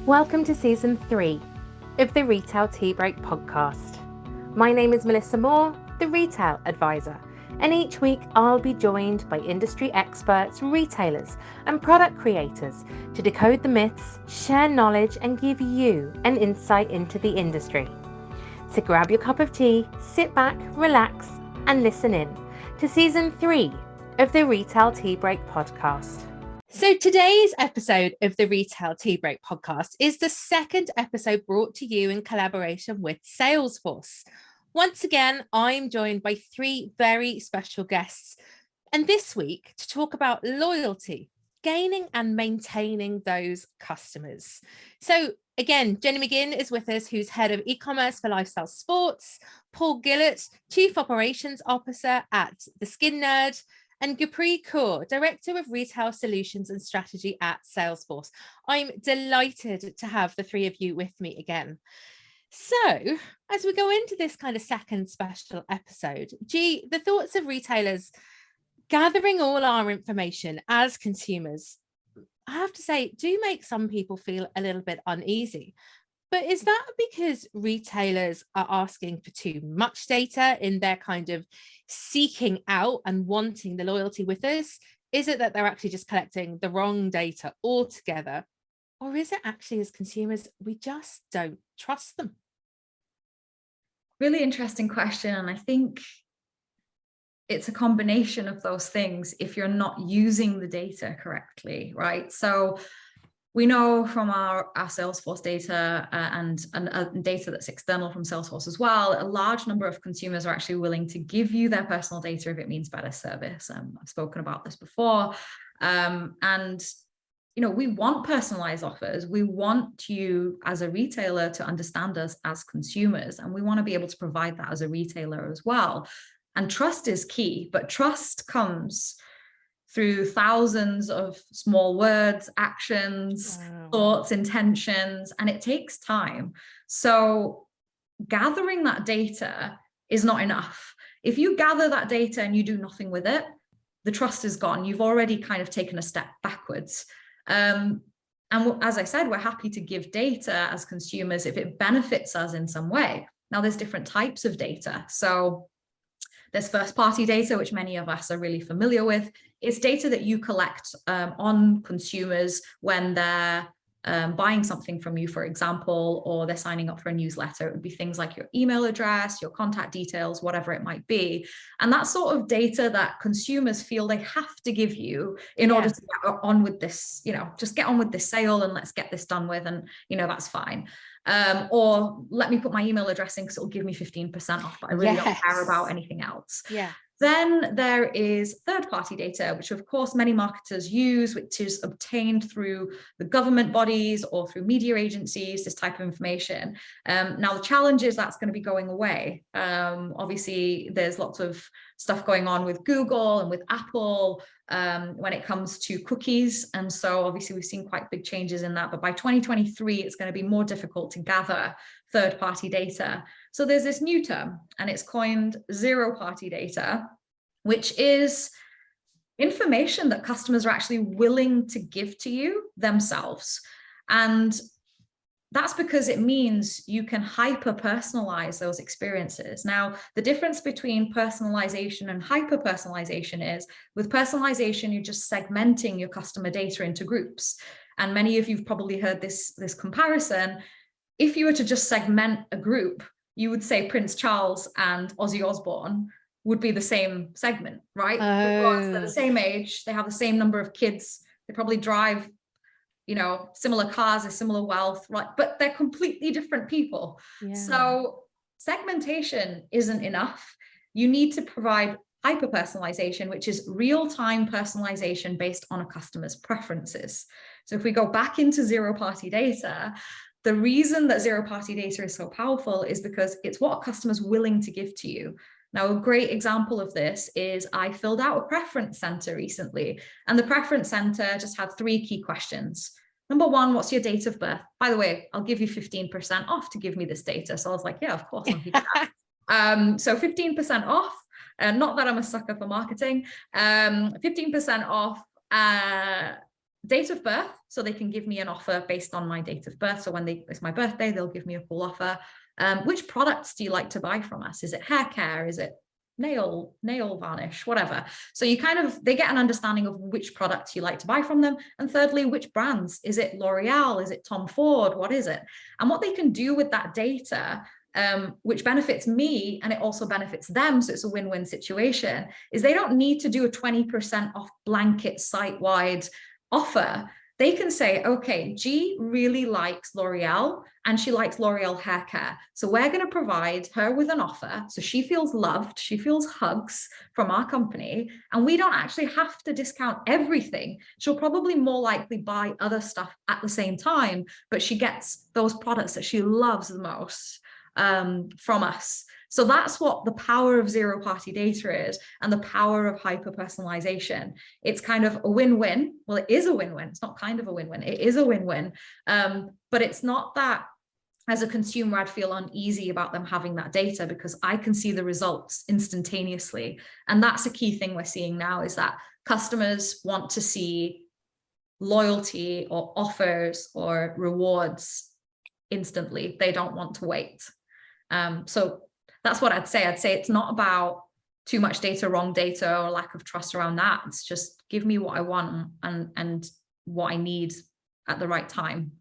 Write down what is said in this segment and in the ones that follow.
Welcome to Season 3 of the Retail Tea Break podcast. My name is Melissa Moore, the Retail Advisor, and each week I'll be joined by industry experts, retailers and product creators to decode the myths, share knowledge and give you an insight into the industry. So grab your cup of tea, sit back, relax and listen in to Season 3 of the Retail Tea Break podcast. So today's episode of the Retail Tea Break podcast is the second episode brought to you in collaboration with Salesforce. Once again, I'm joined by three very special guests, and this week to talk about loyalty, gaining and maintaining those customers. So again, Jennie McGinn is with us, who's head of e-commerce for Lifestyle Sports, Paul Gillart, Chief Operations Officer at the Skingredients, and Gurpreet, Kaur, Director of Retail Solutions and Strategy at Salesforce. I'm delighted to have the three of you with me again. So, as we go into this kind of second special episode, the thoughts of retailers gathering all our information as consumers, I have to say, do make some people feel a little bit uneasy. But is that because retailers are asking for too much data in their kind of seeking out and wanting the loyalty with us? Is it that they're actually just collecting the wrong data altogether? Or is it actually, as consumers, we just don't trust them? Really interesting question. And I think it's a combination of those things if you're not using the data correctly, right? So we know from our Salesforce data and data that's external from Salesforce as well, a large number of consumers are actually willing to give you their personal data if it means better service. I've spoken about this before. And we want personalized offers. We want you as a retailer to understand us as consumers, and we want to be able to provide that as a retailer as well. And trust is key, but trust comes through thousands of small words, actions, thoughts, intentions, and it takes time. So gathering that data is not enough. If you gather that data and you do nothing with it, the trust is gone. You've already kind of taken a step backwards. And as I said, we're happy to give data as consumers if it benefits us in some way. Now, there's different types of data. So there's first-party data, which many of us are really familiar with. It's data that you collect on consumers when they're buying something from you, for example, or they're signing up for a newsletter. It would be things like your email address, your contact details, whatever it might be. And that's sort of data that consumers feel they have to give you in order to get on with this, just get on with this sale and let's get this done with. And, that's fine. Or let me put my email address in because it'll give me 15% off, but I really don't care about anything else. Yeah. Then there is third-party data, which of course many marketers use, which is obtained through the government bodies or through media agencies, this type of information. Now the challenge is that's going to be going away. Obviously, there's lots of stuff going on with Google and with Apple when it comes to cookies. And so obviously we've seen quite big changes in that, but by 2023, it's going to be more difficult to gather third-party data. So there's this new term, and it's coined zero-party data, which is information that customers are actually willing to give to you themselves. And that's because it means you can hyper-personalize those experiences. Now, the difference between personalization and hyper-personalization is with personalization, you're just segmenting your customer data into groups. And many of you've probably heard this comparison. If you were to just segment a group, you would say Prince Charles and Ozzy Osbourne would be the same segment, right? Because they're the same age, they have the same number of kids, they probably drive similar cars, a similar wealth, right? But they're completely different people. Yeah. So segmentation isn't enough. You need to provide hyper-personalization, which is real-time personalization based on a customer's preferences. So if we go back into zero-party data, the reason that zero-party data is so powerful is because it's what a customer's willing to give to you. Now, a great example of this is I filled out a preference center recently, and the preference center just had 3 key questions. Number 1, what's your date of birth? By the way, I'll give you 15% off to give me this data. So I was like, yeah, of course, I'll give you that. So 15% off, not that I'm a sucker for marketing, 15% off date of birth, so they can give me an offer based on my date of birth. So when it's my birthday, they'll give me a full offer. Which products do you like to buy from us? Is it hair care? Is it nail varnish, whatever? So they get an understanding of which products you like to buy from them. And thirdly, which brands? Is it L'Oreal? Is it Tom Ford? What is it? And what they can do with that data, which benefits me and it also benefits them, so it's a win-win situation, is they don't need to do a 20% off blanket site-wide offer. They can say, okay, G really likes L'Oreal and she likes L'Oreal hair care. So we're going to provide her with an offer so she feels loved, she feels hugs from our company, and we don't actually have to discount everything. She'll probably more likely buy other stuff at the same time, but she gets those products that she loves the most from us. So that's what the power of zero-party data is, and the power of hyper-personalization. It's kind of a win-win. Well, it is a win-win. It's not kind of a win-win. It is a win-win. But it's not that as a consumer, I'd feel uneasy about them having that data, because I can see the results instantaneously. And that's a key thing we're seeing now, is that customers want to see loyalty or offers or rewards instantly. They don't want to wait. So that's what I'd say. I'd say it's not about too much data, wrong data, or lack of trust around that. It's just give me what I want and what I need at the right time.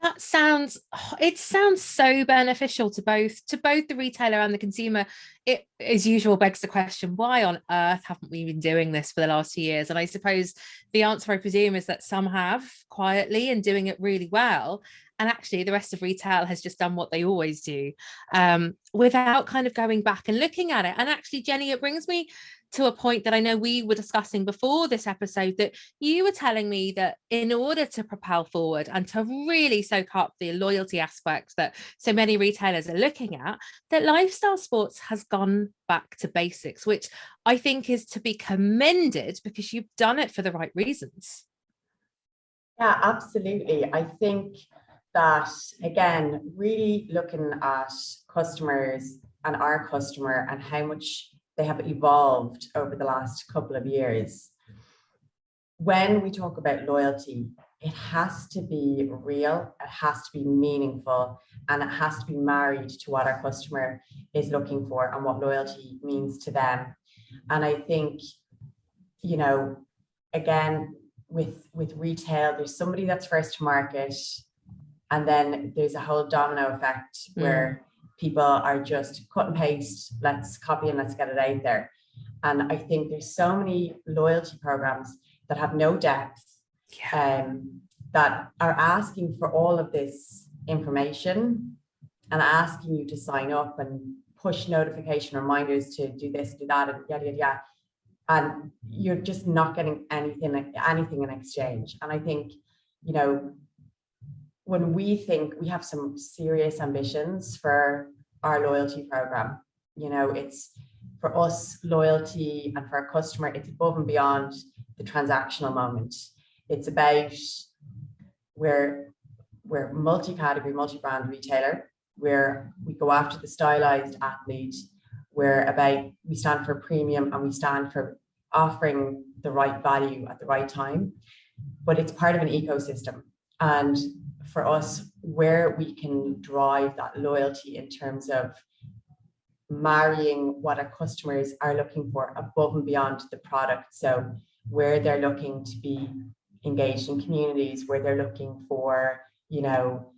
It sounds so beneficial to both the retailer and the consumer. It, as usual, begs the question, why on earth haven't we been doing this for the last 2 years? And I suppose the answer, I presume, is that some have quietly and doing it really well. And actually the rest of retail has just done what they always do, without kind of going back and looking at it. And actually, Jennie, it brings me to a point that I know we were discussing before this episode, that you were telling me that in order to propel forward and to really soak up the loyalty aspects that so many retailers are looking at, that lifestyle sports has gone back to basics, which I think is to be commended, because you've done it for the right reasons. Yeah, absolutely. I think that, again, really looking at customers and our customer and how much they have evolved over the last couple of years. When we talk about loyalty, it has to be real, it has to be meaningful, and it has to be married to what our customer is looking for and what loyalty means to them. And I think, you know, again, with retail, there's somebody that's first to market, and then there's a whole domino effect where people are just cut and paste, let's copy and let's get it out there. And I think there's so many loyalty programs that have no depth, that are asking for all of this information and asking you to sign up and push notification reminders to do this, do that, and yada, yada, yada. And you're just not getting anything in exchange. And I think, you know, when we think we have some serious ambitions for our loyalty program, you know, it's for us, loyalty, and for our customer, it's above and beyond the transactional moment. It's about we're multi-category, multi-brand retailer, where we go after the stylized athlete. We stand for premium, and we stand for offering the right value at the right time, but it's part of an ecosystem. And for us, where we can drive that loyalty in terms of marrying what our customers are looking for above and beyond the product. So where they're looking to be engaged in communities, where they're looking for, you know,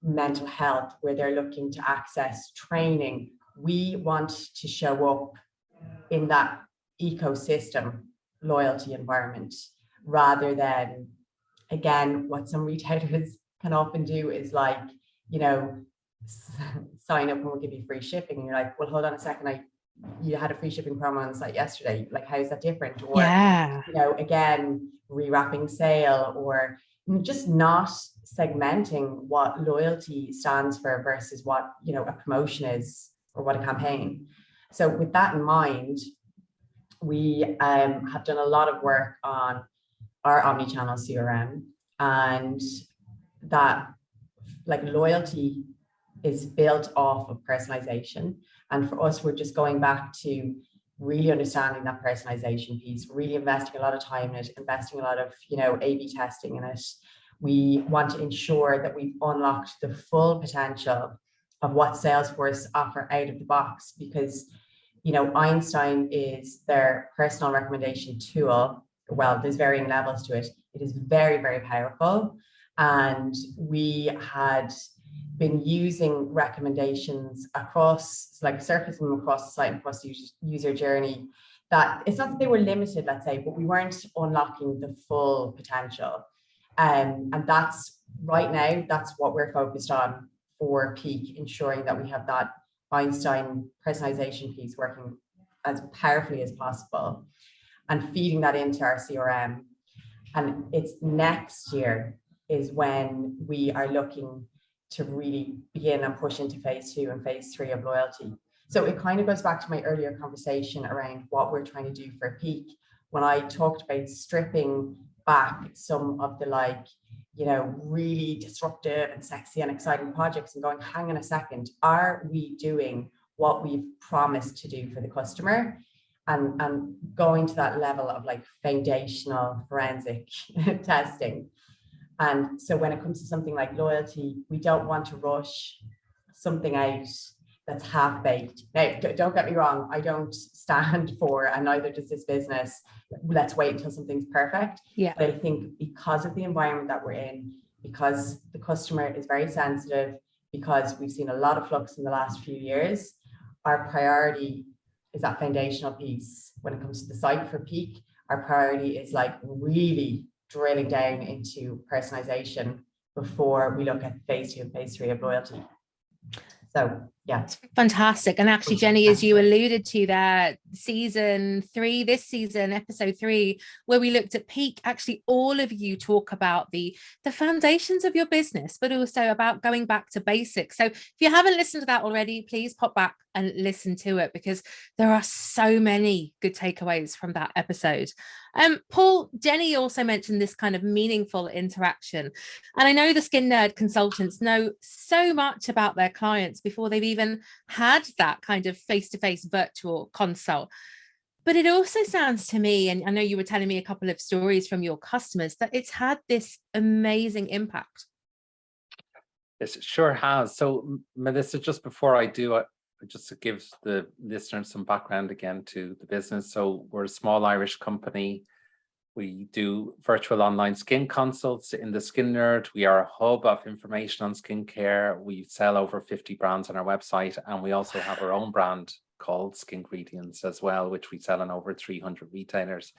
mental health, where they're looking to access training, we want to show up in that ecosystem loyalty environment, rather than, again, what some retailers can often do is, like, you know, sign up and we'll give you free shipping, and you're like, well, hold on a second, you had a free shipping promo on the site yesterday, like, how is that different? Or you know, again, rewrapping sale, or just not segmenting what loyalty stands for versus what, you know, a promotion is or what a campaign. So with that in mind, we have done a lot of work on our omnichannel CRM, and that, like, loyalty is built off of personalization. And for us, we're just going back to really understanding that personalization piece, really investing a lot of time in it, investing a lot of, A/B testing in it. We want to ensure that we've unlocked the full potential of what Salesforce offer out of the box, because Einstein is their personal recommendation tool. Well, there's varying levels to it. It is very, very powerful. And we had been using recommendations across, like surfacing them across the site and across the user journey, that it's not that they were limited, let's say, but we weren't unlocking the full potential. And that's right now, that's what we're focused on for Peak, ensuring that we have that Einstein personalization piece working as powerfully as possible and feeding that into our CRM. And it's next year is when we are looking to really begin and push into phase 2 and phase 3 of loyalty. So it kind of goes back to my earlier conversation around what we're trying to do for Peak. When I talked about stripping back some of the really disruptive and sexy and exciting projects and going, hang on a second, are we doing what we've promised to do for the customer? And going to that level of foundational forensic testing. And so when it comes to something like loyalty, we don't want to rush something out that's half-baked. Now, don't get me wrong, I don't stand for, and neither does this business, let's wait until something's perfect. Yeah. But I think because of the environment that we're in, because the customer is very sensitive, because we've seen a lot of flux in the last few years, our priority is that foundational piece. When it comes to the site for Peak, our priority is really drilling down into personalization before we look at phase 2 and phase 3 of loyalty. So yeah, fantastic. And actually, Jennie, as you alluded to that, season 3, this season, episode 3, where we looked at Peak, actually all of you talk about the foundations of your business, but also about going back to basics. So if you haven't listened to that already, please pop back and listen to it, because there are so many good takeaways from that episode. Paul, Jennie also mentioned this kind of meaningful interaction. And I know the Skin Nerd consultants know so much about their clients before they've even had that kind of face-to-face virtual consult. But it also sounds to me, and I know you were telling me a couple of stories from your customers, that it's had this amazing impact. It sure has. So Melissa, just before I do it, just to give the listeners some background again to the business. So we're a small Irish company. We do virtual online skin consults in the Skin Nerd. We are a hub of information on skincare. We sell over 50 brands on our website, and we also have our own brand called Skingredients as well, which we sell in over 300 retailers.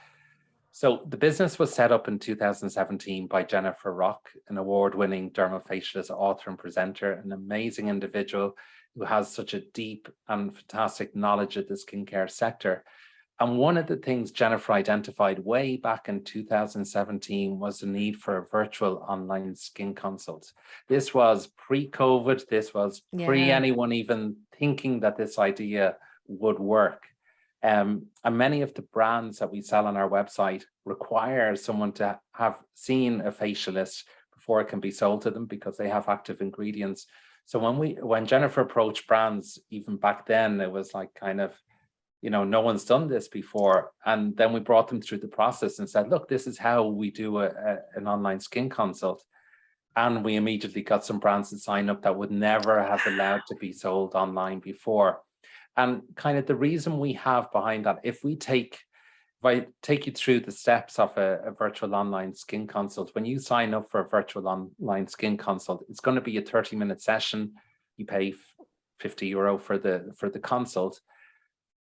So the business was set up in 2017 by Jennifer Rock, an award-winning dermafacialist, author and presenter, an amazing individual who has such a deep and fantastic knowledge of the skincare sector. And one of the things Jennifer identified way back in 2017 was the need for a virtual online skin consult. This was pre-COVID. This was pre anyone even thinking that this idea would work. And many of the brands that we sell on our website require someone to have seen a facialist before it can be sold to them, because they have active ingredients. So when Jennifer approached brands, even back then, it was no one's done this before. And then we brought them through the process and said, look, this is how we do an online skin consult. And we immediately got some brands to sign up that would never have allowed to be sold online before. And kind of the reason we have behind that, if I take you through the steps of a virtual online skin consult, when you sign up for a virtual online skin consult, it's going to be a 30-minute session. You pay €50 for the consult.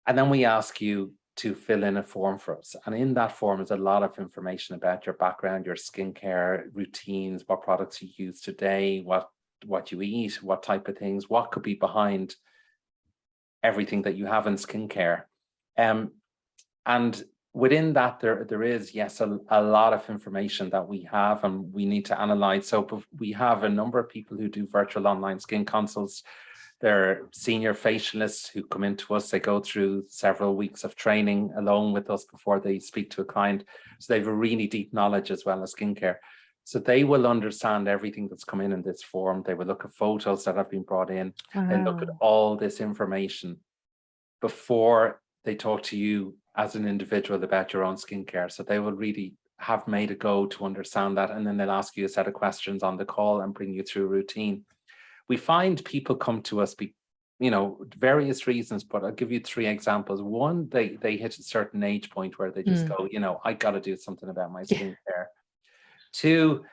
And then we ask you to fill in a form for us. And in that form is a lot of information about your background, your skincare routines, what products you use today, what you eat, what type of things, what could be behind everything that you have in skincare. And within that, there is, yes, a lot of information that we have and we need to analyze. So we have a number of people who do virtual online skin consults. They're senior facialists who come into us. They go through several weeks of training along with us before they speak to a client. So they have a really deep knowledge as well as skincare. So they will understand everything that's come in this form. They will look at photos that have been brought in. Wow. They look at all this information before they talk to you as an individual about your own skincare. So they will really have made a go to understand that, and then they'll ask you a set of questions on the call and bring you through a routine. We find people come to us, various reasons, but I'll give you 3 examples. One, they hit a certain age point where they just go, I got to do something about my skincare. 2,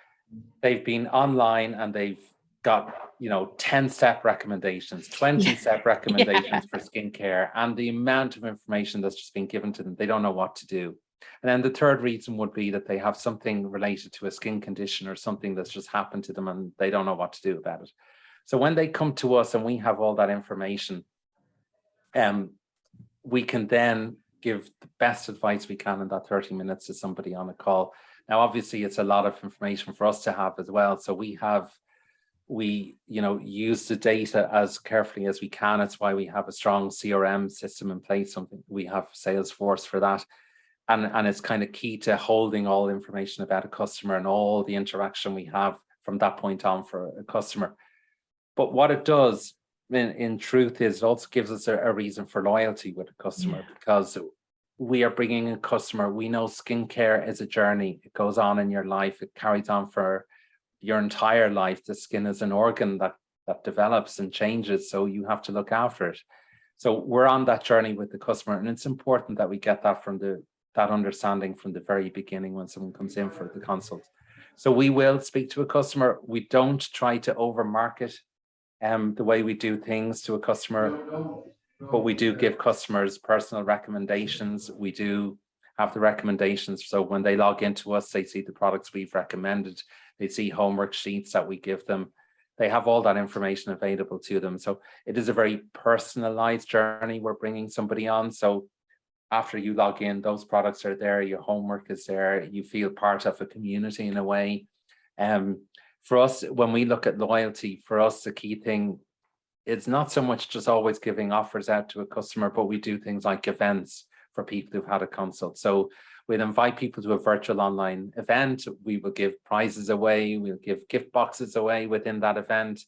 they've been online and they've got 10-step recommendations, 20-step recommendations for skincare, and the amount of information that's just been given to them, they don't know what to do. And then the 3rd reason would be that they have something related to a skin condition or something that's just happened to them and they don't know what to do about it. So when they come to us and we have all that information, we can then give the best advice we can in that 30 minutes to somebody on a call. Now, obviously, it's a lot of information for us to have as well. So we use the data as carefully as we can. It's why we have a strong CRM system in place. We have Salesforce for that. And it's kind of key to holding all information about a customer and all the interaction we have from that point on for a customer. But what it does in truth is it also gives us a reason for loyalty with a customer, because we are bringing a customer. We know skincare is a journey. It goes on in your life. It carries on for your entire life. The skin is an organ that develops and changes, so you have to look after it. So we're on that journey with the customer, and it's important that we get that that understanding from the very beginning when someone comes in for the consult. So we will speak to a customer. We don't try to over market the way we do things to a customer, but we do give customers personal recommendations. We do have the recommendations. So when they log into us, they see the products we've recommended. They see homework sheets that we give them. They have all that information available to them. So it is a very personalized journey we're bringing somebody on. So after you log in, those products are there, your homework is there, you feel part of a community in a way. For us, when we look at loyalty, for us, the key thing, it's not so much just always giving offers out to a customer, but we do things like events for people who've had a consult. So we'll invite people to a virtual online event. We will give prizes away. We'll give gift boxes away within that event,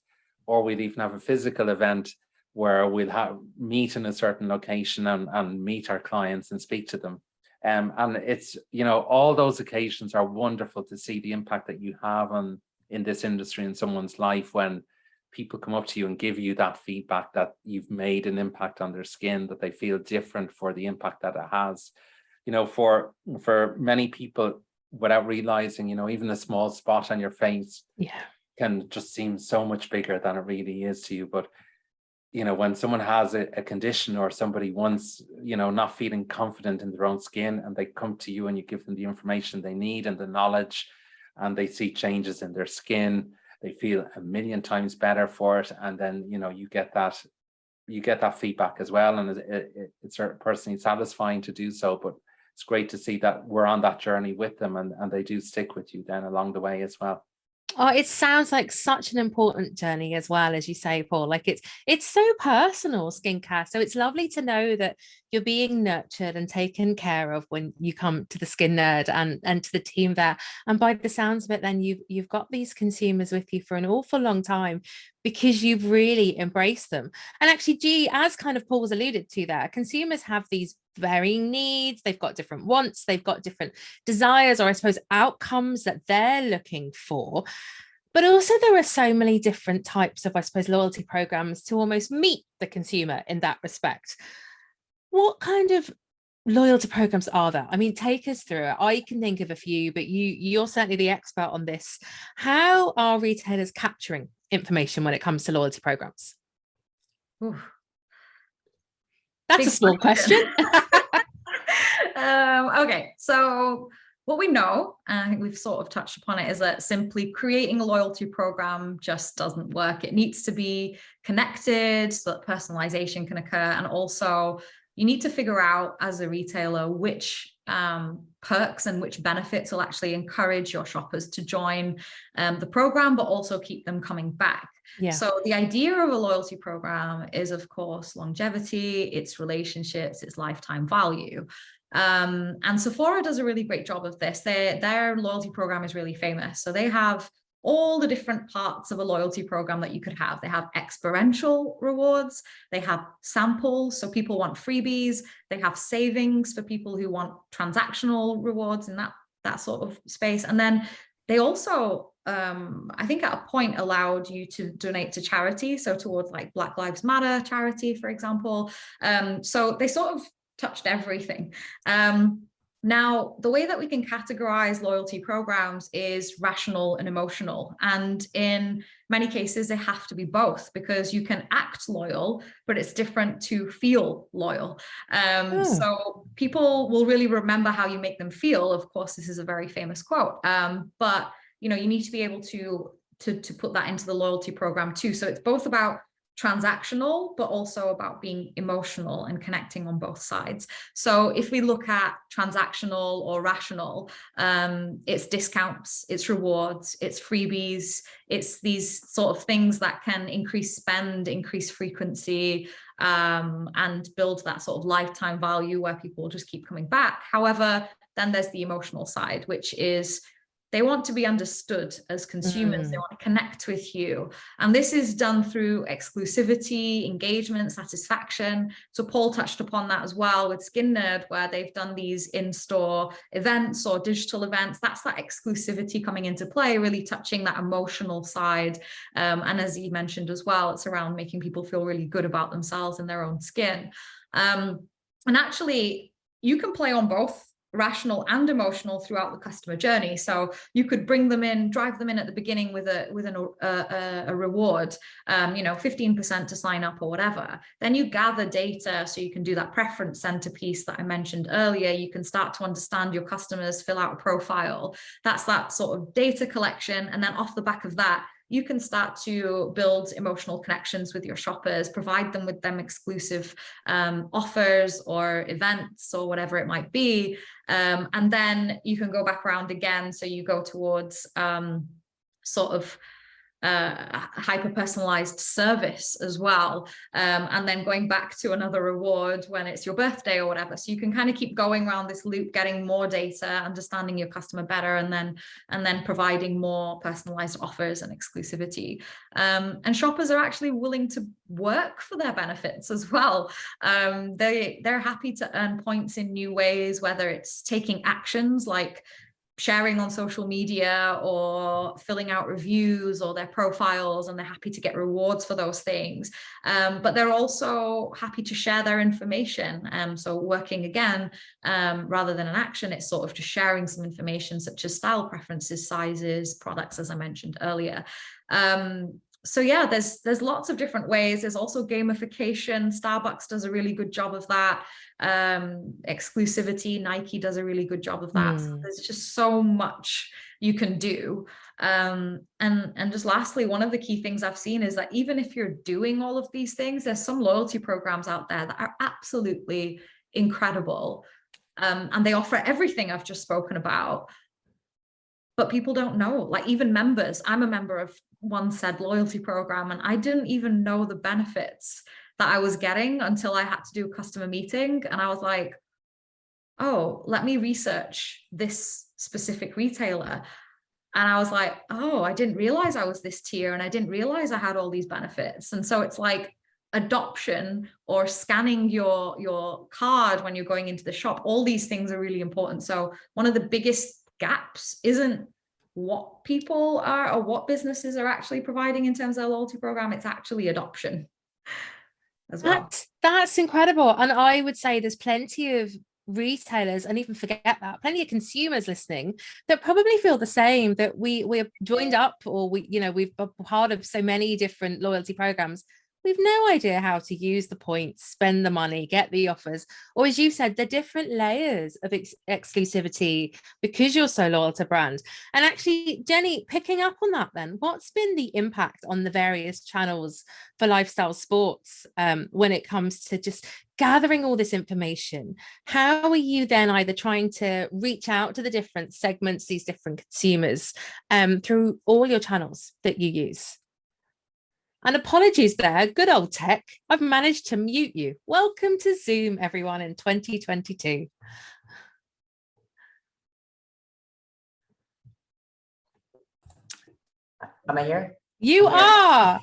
or we'll even have a physical event where we'll meet in a certain location and meet our clients and speak to them. And it's, all those occasions are wonderful to see the impact that you have in this industry in someone's life when people come up to you and give you that feedback that you've made an impact on their skin, that they feel different for the impact that it has. For many people, without realizing, even a small spot on your face can just seem so much bigger than it really is to you. But when someone has a condition, or somebody once, not feeling confident in their own skin, and they come to you and you give them the information they need and the knowledge, and they see changes in their skin, they feel a million times better for it. And then, you get that feedback as well. And it's personally satisfying to do so, but it's great to see that we're on that journey with them, and they do stick with you then along the way as well. Oh, it sounds like such an important journey as well, as you say, Paul. Like it's so personal, skincare. So it's lovely to know that you're being nurtured and taken care of when you come to the Skin Nerd and to the team there. And by the sounds of it, then you've got these consumers with you for an awful long time, because you've really embraced them. And actually, as kind of Paul was alluded to there, consumers have these varying needs. They've got different wants, they've got different desires, or I suppose outcomes that they're looking for. But also there are so many different types of, I suppose, loyalty programs to almost meet the consumer in that respect. What kind of loyalty programs are there? I mean, take us through it. I can think of a few, but you're certainly the expert on this. How are retailers capturing information when it comes to loyalty programs? Ooh. That's Big a small question. Okay, so what we know, and I think we've sort of touched upon it, is that simply creating a loyalty program just doesn't work. It needs to be connected so that personalization can occur. And also you need to figure out as a retailer which perks and which benefits will actually encourage your shoppers to join the program, but also keep them coming back. Yeah. So the idea of a loyalty program is, of course, longevity, it's relationships, it's lifetime value. And Sephora does a really great job of this. Their loyalty program is really famous. So they have all the different parts of a loyalty program that you could have. They have experiential rewards, they have samples, so people want freebies, they have savings for people who want transactional rewards in that sort of space. And then they also, I think at a point allowed you to donate to charity, so towards like Black Lives Matter charity, for example. So they sort of touched everything. Now, the way that we can categorize loyalty programs is rational and emotional. And in many cases, they have to be both, because you can act loyal, but it's different to feel loyal. So people will really remember how you make them feel. Of course, this is a very famous quote, but you know, you need to be able to put that into the loyalty program too. So it's both about transactional, but also about being emotional and connecting on both sides. So if we look at transactional or rational, it's discounts, it's rewards, it's freebies, it's these sort of things that can increase spend, increase frequency, and build that sort of lifetime value where people just keep coming back. However, then there's the emotional side, which is they want to be understood as consumers. They want to connect with you. And this is done through exclusivity, engagement, satisfaction. So Paul touched upon that as well with Skin Nerd, where they've done these in-store events or digital events. That's that exclusivity coming into play, really touching that emotional side. And as he mentioned as well, it's around making people feel really good about themselves and their own skin. And actually, you can play on both rational and emotional throughout the customer journey. So you could bring them in, drive them in at the beginning with a reward, 15% to sign up or whatever. Then you gather data, so you can do that preference center piece that I mentioned earlier. You can start to understand your customers, fill out a profile. That's that sort of data collection. And then off the back of that, you can start to build emotional connections with your shoppers, provide them with exclusive offers or events or whatever it might be. And then you can go back around again. So you go towards sort of hyper-personalized service as well, and then going back to another reward when it's your birthday or whatever. So you can kind of keep going around this loop, getting more data, understanding your customer better, and then providing more personalized offers and exclusivity. And shoppers are actually willing to work for their benefits as well. They're happy to earn points in new ways, whether it's taking actions like sharing on social media or filling out reviews or their profiles, and they're happy to get rewards for those things. But they're also happy to share their information. So working again, rather than an action, it's sort of just sharing some information such as style preferences, sizes, products, as I mentioned earlier. So yeah, there's lots of different ways. There's also gamification. Starbucks does a really good job of that. Exclusivity, Nike does a really good job of that. So there's just so much you can do. And just lastly, one of the key things I've seen is that even if you're doing all of these things, there's some loyalty programs out there that are absolutely incredible. And they offer everything I've just spoken about. But people don't know, like even members. I'm a member of one said loyalty program, and I didn't even know the benefits that I was getting until I had to do a customer meeting. And I was like, oh, let me research this specific retailer. And I was like, oh, I didn't realize I was this tier, and I didn't realize I had all these benefits. And so it's like adoption or scanning your card when you're going into the shop. All these things are really important. So one of the biggest gaps isn't what people are or what businesses are actually providing in terms of their loyalty program. It's actually adoption as well. That's incredible. And I would say there's plenty of retailers, and even forget that, plenty of consumers listening that probably feel the same, that we're joined up, or we've been part of so many different loyalty programs. We've no idea how to use the points, spend the money, get the offers, or as you said, the different layers of exclusivity because you're so loyal to brand. And actually, Jennie, picking up on that then, what's been the impact on the various channels for lifestyle sports when it comes to just gathering all this information? How are you then either trying to reach out to the different segments, these different consumers, through all your channels that you use? And apologies there, good old tech. I've managed to mute you. Welcome to Zoom, everyone, in 2022. Am I here? You are.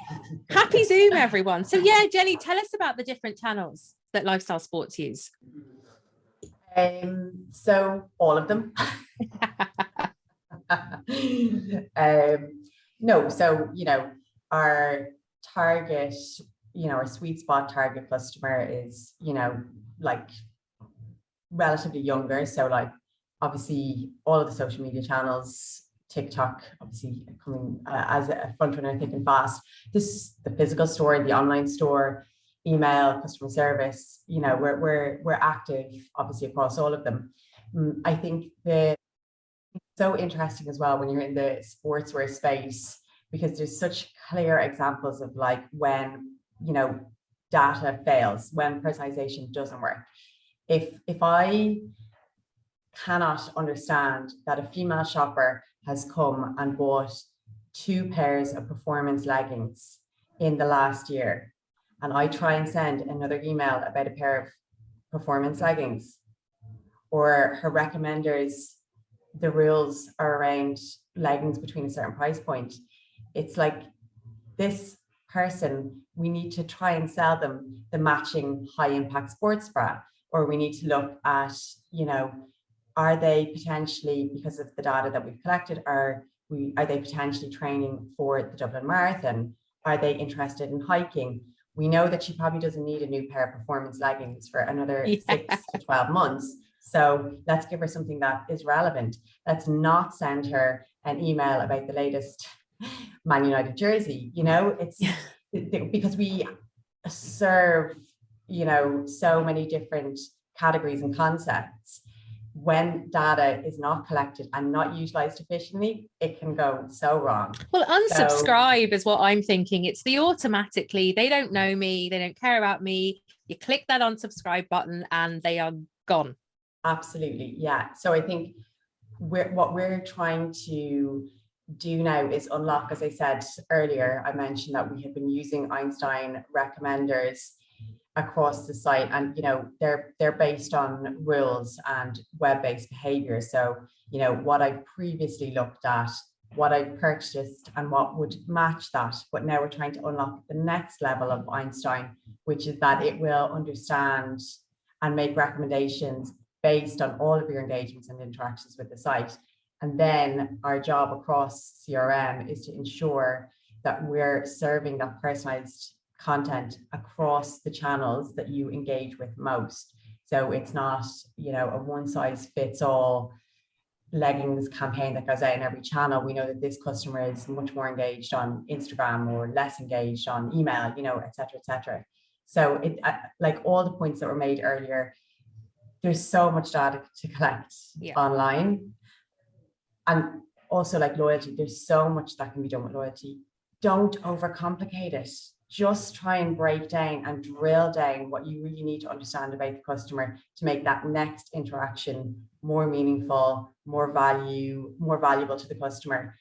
Happy Zoom, everyone. So yeah, Jennie, tell us about the different channels that Lifestyle Sports use. So all of them. No, so, our target, our sweet spot target customer is, like relatively younger. So like, obviously all of the social media channels, TikTok, obviously coming as a front runner thick and fast. The physical store, the online store, email, customer service, we're active obviously across all of them. I think it's so interesting as well when you're in the sportswear space, because there's such clear examples of like when, data fails, when personalization doesn't work. If I cannot understand that a female shopper has come and bought 2 pairs of performance leggings in the last year, and I try and send another email about a pair of performance leggings, or her recommenders, the rules are around leggings between a certain price point, it's like, this person, we need to try and sell them the matching high impact sports bra, or we need to look at, are they potentially, because of the data that we've collected, are they potentially training for the Dublin Marathon? Are they interested in hiking? We know that she probably doesn't need a new pair of performance leggings for another 6 to 12 months. So let's give her something that is relevant. Let's not send her an email about the latest Man United jersey. It's because we serve, so many different categories and concepts. When data is not collected and not utilized efficiently, it can go so wrong. Well, unsubscribe is what I'm thinking. It's the automatically, they don't know me, they don't care about me. You click that unsubscribe button and they are gone. Absolutely. Yeah. So I think what we're trying to do now is unlock, as I said earlier, I mentioned that we have been using Einstein recommenders across the site, and they're based on rules and web-based behavior. So what I previously looked at, what I purchased, and what would match that, but now we're trying to unlock the next level of Einstein, which is that it will understand and make recommendations based on all of your engagements and interactions with the site. And then our job across CRM is to ensure that we're serving that personalized content across the channels that you engage with most. So it's not, a one size fits all leggings campaign that goes out in every channel. We know that this customer is much more engaged on Instagram or less engaged on email, et cetera, et cetera. So it, like all the points that were made earlier, there's so much data to collect online. And also like loyalty, there's so much that can be done with loyalty. Don't overcomplicate it. Just try and break down and drill down what you really need to understand about the customer to make that next interaction more meaningful, more valuable to the customer.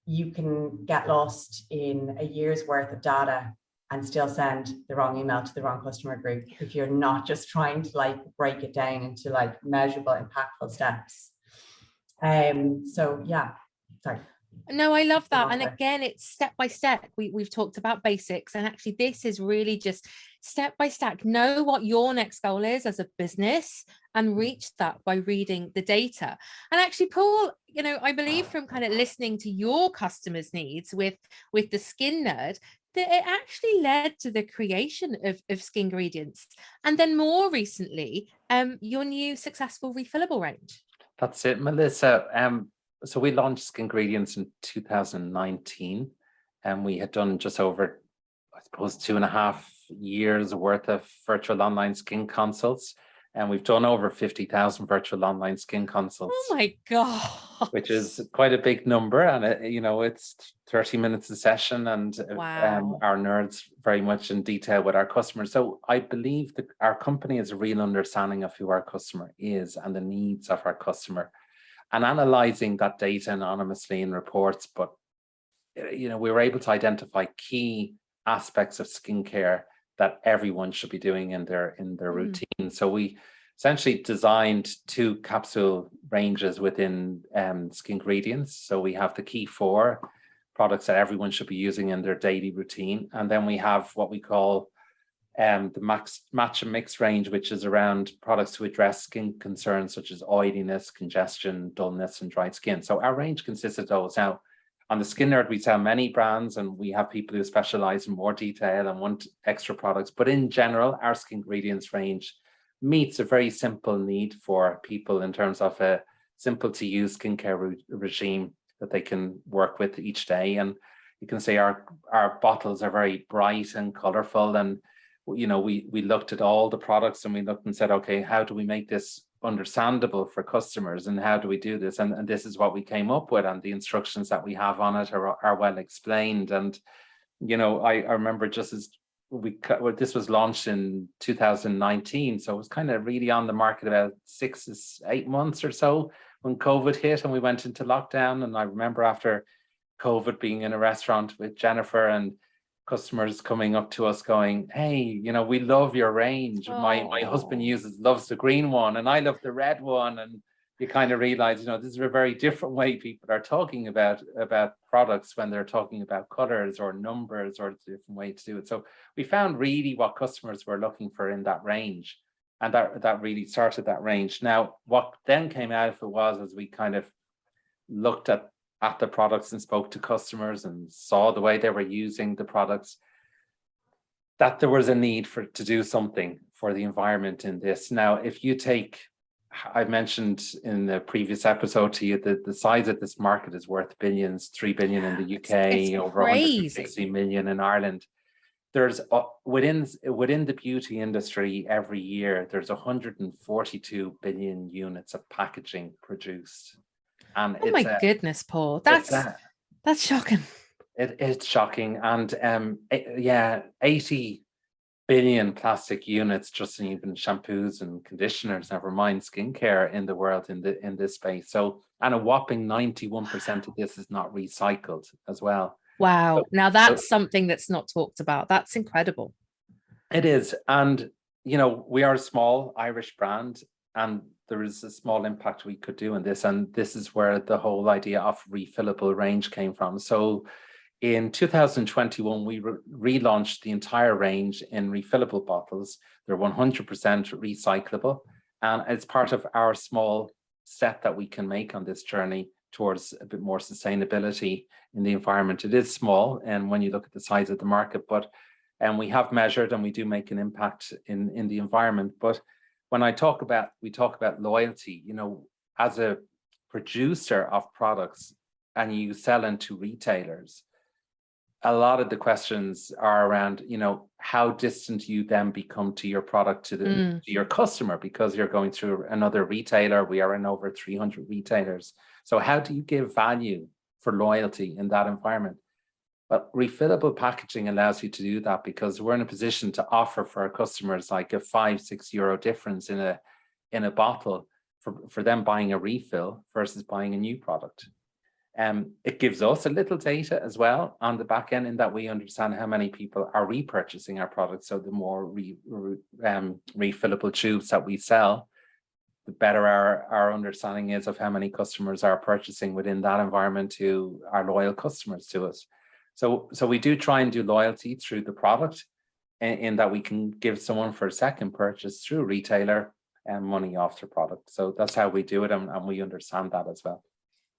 You can get lost in a year's worth of data and still send the wrong email to the wrong customer group if you're not just trying to like break it down into like measurable, impactful steps. So yeah, sorry. No, I love that. And again, it's step by step. We've talked about basics, and actually this is really just step by step. Know what your next goal is as a business and reach that by reading the data. And actually, Paul, I believe from kind of listening to your customers' needs with the Skin Nerd, that it actually led to the creation of Skingredients. And then more recently, your new successful refillable range. That's it, Melissa. So we launched Skingredients in 2019, and we had done just over, I suppose, 2.5 years worth of virtual online skin consults. And we've done over 50,000 virtual online skin consults. Oh my God. Which is quite a big number. And, it's 30 minutes a session, and wow. Our nerds very much in detail with our customers. So I believe that our company has a real understanding of who our customer is and the needs of our customer, and analyzing that data anonymously in reports. But, we were able to identify key aspects of skincare that everyone should be doing in their routine. So we essentially designed 2 capsule ranges within Skingredients. So we have the key 4, products that everyone should be using in their daily routine. And then we have what we call the match and mix range, which is around products to address skin concerns such as oiliness, congestion, dullness, and dry skin. So our range consists of those. Now, on the Skin Nerd, we sell many brands, and we have people who specialize in more detail and want extra products. But in general, our Skingredients range meets a very simple need for people in terms of a simple to use skincare regime that they can work with each day. And you can say our bottles are very bright and colorful. And you know, we looked at all the products and we looked and said, okay, how do we make this understandable for customers, and how do we do this? And this is what we came up with, and the instructions that we have on it are well explained. And you know, I remember just as this was launched in 2019, so it was kind of really on the market about 6 to 8 months or so when COVID hit and we went into lockdown. And I remember after COVID being in a restaurant with Jennifer and customers coming up to us going, hey, you know, we love your range. My husband loves the green one and I love the red one. And you kind of realize, you know, this is a very different way people are talking about products when they're talking about colors or numbers, or a different way to do it. So we found really what customers were looking for in that range, and that really started that range. Now, what then came out of it was, as we kind of looked at the products and spoke to customers and saw the way they were using the products, that there was a need to do something for the environment in this. Now, if you take, I mentioned in the previous episode to you that the size of this market is worth billions, 3 billion in the UK, over 160 million in Ireland. There's within the beauty industry every year, there's 142 billion units of packaging produced. And oh my goodness, Paul, that's shocking. It's shocking. And 80 billion plastic units just in even shampoos and conditioners, never mind skincare, in the world in this space. So, and a whopping 91% of this is not recycled as well. Wow. So, now that's something that's not talked about. That's incredible. It is. And, you know, we are a small Irish brand, and there is a small impact we could do in this. And this is where the whole idea of refillable range came from. So in 2021, we relaunched the entire range in refillable bottles. They're 100% recyclable. And it's part of our small step that we can make on this journey towards a bit more sustainability in the environment. It is small, and when you look at the size of the market, but we have measured and we do make an impact in the environment. But when we talk about loyalty, you know, as a producer of products and you sell into retailers, a lot of the questions are around, you know, how distant you then become to your product, to your customer, because you're going through another retailer. We are in over 300 retailers. So how do you give value for loyalty in that environment? But refillable packaging allows you to do that, because we're in a position to offer for our customers like a 5-6 euro difference in a bottle for them buying a refill versus buying a new product. It gives us a little data as well on the back end, in that we understand how many people are repurchasing our products. So the more refillable tubes that we sell, the better our understanding is of how many customers are purchasing within that environment who are loyal customers to us. So we do try and do loyalty through the product, in that we can give someone for a second purchase through a retailer and money off their product. So that's how we do it, and we understand that as well.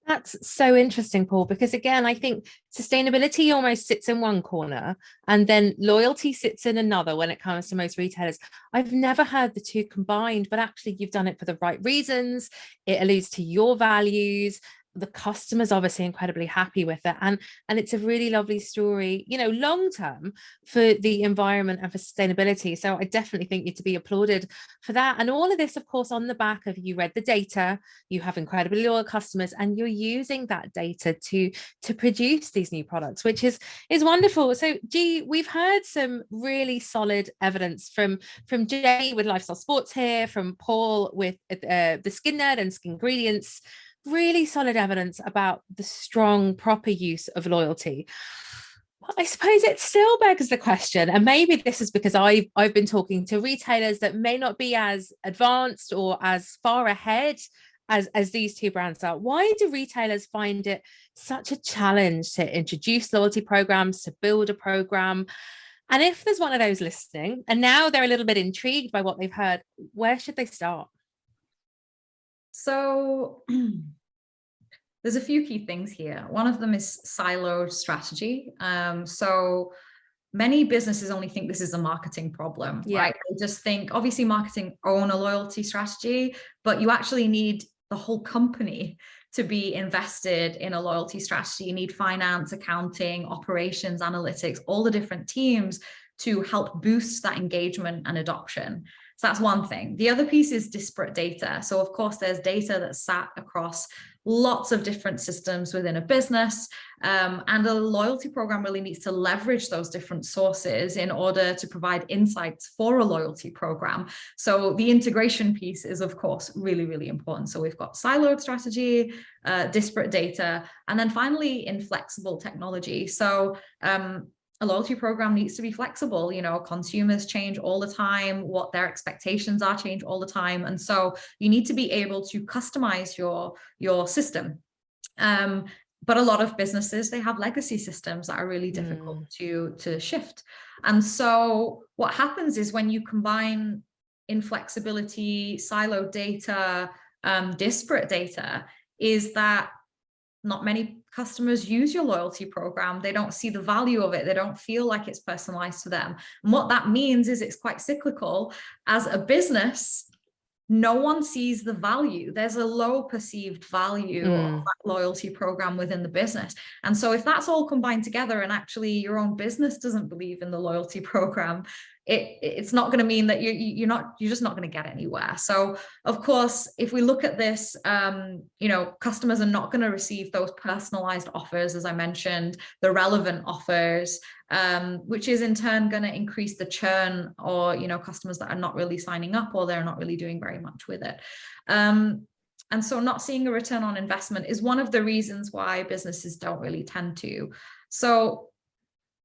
That's so interesting, Paul, because again, I think sustainability almost sits in one corner and then loyalty sits in another when it comes to most retailers. I've never heard the two combined, but actually you've done it for the right reasons. It alludes to your values. The customer's obviously incredibly happy with it. And it's a really lovely story, you know, long term for the environment and for sustainability. So I definitely think you're to be applauded for that. And all of this, of course, on the back of, you read the data, you have incredibly loyal customers, and you're using that data to produce these new products, which is wonderful. So G, we've heard some really solid evidence from Jennie with Lifestyle Sports here, from Paul with the Skin Nerd and Skingredients. Really solid evidence about the strong, proper use of loyalty. Well, I suppose it still begs the question, and maybe this is because I've been talking to retailers that may not be as advanced or as far ahead as these two brands are, why do retailers find it such a challenge to introduce loyalty programs, to build a program? And if there's one of those listening and now they're a little bit intrigued by what they've heard, where should they start? So there's a few key things here. One of them is siloed strategy. So many businesses only think this is a marketing problem, right? They just think, obviously marketing own a loyalty strategy, but you actually need the whole company to be invested in a loyalty strategy. You need finance, accounting, operations, analytics, all the different teams to help boost that engagement and adoption. So that's one thing. The other piece is disparate data. So of course, there's data that's sat across lots of different systems within a business. And a loyalty program really needs to leverage those different sources in order to provide insights for a loyalty program. So the integration piece is, of course, really, really important. So we've got siloed strategy, disparate data, and then finally, inflexible technology. So a loyalty program needs to be flexible. You know, consumers change all the time, what their expectations are change all the time. And so you need to be able to customize your system. But a lot of businesses, they have legacy systems that are really difficult to shift. And so what happens is when you combine inflexibility, siloed data, disparate data, is that not many customers use your loyalty program. They don't see the value of it. They don't feel like it's personalized to them. And what that means is it's quite cyclical. As a business, no one sees the value. There's a low perceived value of that loyalty program within the business. And so if that's all combined together and actually your own business doesn't believe in the loyalty program, it's not going to mean that you're just not going to get anywhere. So of course, if we look at this, you know, customers are not going to receive those personalized offers, as I mentioned, the relevant offers, which is in turn going to increase the churn, or, you know, customers that are not really signing up, or they're not really doing very much with it. And so not seeing a return on investment is one of the reasons why businesses don't really tend to. So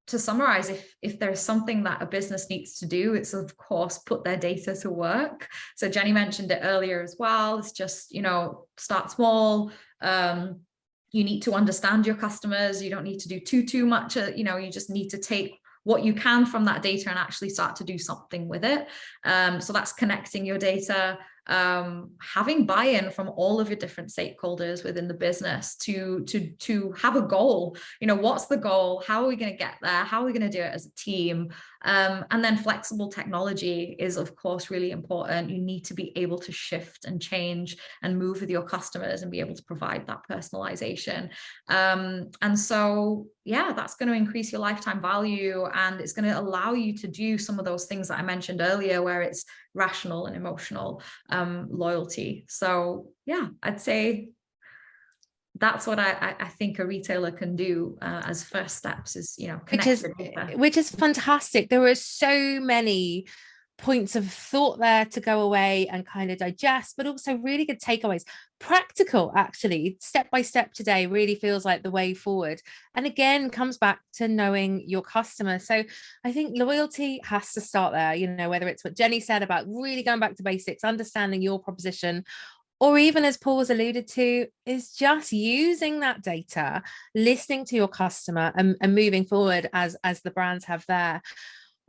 to summarize, if there's something that a business needs to do, it's of course put their data to work. So Jennie mentioned it earlier as well. It's just, you know, start small. You need to understand your customers. You don't need to do too much. You know, you just need to take what you can from that data and actually start to do something with it. So that's connecting your data, having buy-in from all of your different stakeholders within the business to have a goal. You know, what's the goal? How are we going to get there? How are we going to do it as a team? And then flexible technology is, of course, really important. You need to be able to shift and change and move with your customers and be able to provide that personalization. And so, yeah, that's going to increase your lifetime value, and it's going to allow you to do some of those things that I mentioned earlier, where it's rational and emotional loyalty. So, yeah, I'd say that's what I think a retailer can do as first steps, is, you know, which is fantastic. There are so many points of thought there to go away and kind of digest, but also really good takeaways. Practical, actually, step by step today really feels like the way forward. And again, comes back to knowing your customer. So I think loyalty has to start there, you know, whether it's what Jennie said about really going back to basics, understanding your proposition, or even, as Paul was alluded to, is just using that data, listening to your customer, and moving forward as the brands have there.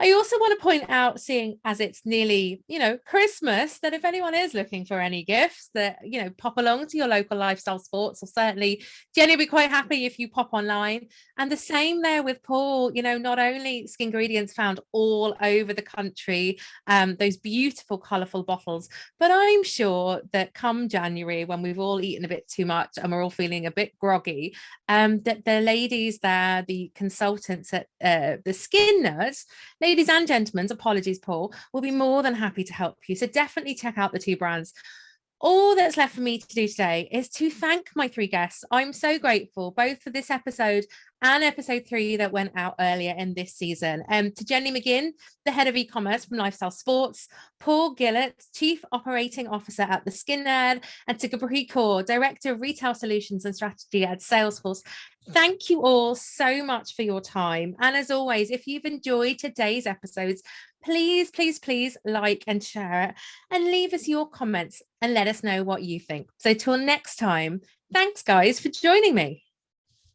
I also want to point out, seeing as it's nearly, you know, Christmas, that if anyone is looking for any gifts, that, you know, pop along to your local Lifestyle Sports, or certainly Jennie will be quite happy if you pop online. And the same there with Paul. You know, not only Skingredients found all over the country, those beautiful, colourful bottles, but I'm sure that come January, when we've all eaten a bit too much and we're all feeling a bit groggy, that the ladies there, the consultants at the Skin Nerds, ladies and gentlemen, apologies, Paul, will be more than happy to help you. So definitely check out the two brands. All that's left for me to do today is to thank my three guests. I'm so grateful, both for this episode and episode 3 that went out earlier in this season. To Jennie McGinn, the head of e-commerce from Lifestyle Sports, Paul Gillart, Chief Operating Officer at the Skingredients, and to Gurpreet Kaur, Director of Retail Solutions and Strategy at Salesforce. Thank you all so much for your time. And as always, if you've enjoyed today's episodes, please, please, please like and share it and leave us your comments and let us know what you think. So till next time, thanks guys for joining me.